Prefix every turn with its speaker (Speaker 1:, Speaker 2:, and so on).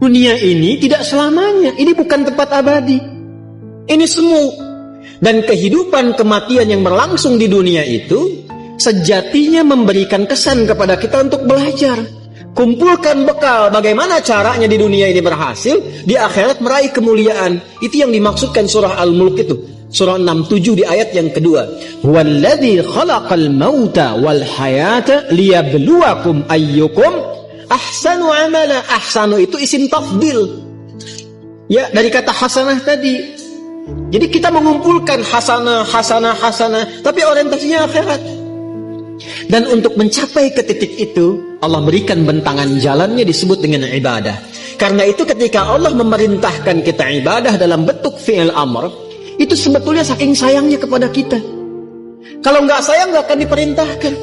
Speaker 1: dunia ini tidak selamanya. Ini bukan tempat abadi. Ini semu. Dan kehidupan kematian yang berlangsung di dunia itu sejatinya memberikan kesan kepada kita untuk belajar. Kumpulkan bekal bagaimana caranya di dunia ini berhasil, di akhirat meraih kemuliaan. Itu yang dimaksudkan surah Al-Mulk itu. Surah 67 di ayat yang kedua. Walladzi khalaqal mauta wal hayata liyabluwakum ayyukum ahsanu amala. Ahsanu itu isim tafdil. Ya, dari kata hasanah tadi. Jadi kita mengumpulkan hasanah, tapi orientasinya akhirat. Dan untuk mencapai ke titik itu, Allah berikan bentangan jalannya disebut dengan ibadah. Karena itu ketika Allah memerintahkan kita ibadah dalam bentuk fi'il amr, itu sebetulnya saking sayangnya kepada kita. Kalau nggak sayang nggak akan diperintahkan.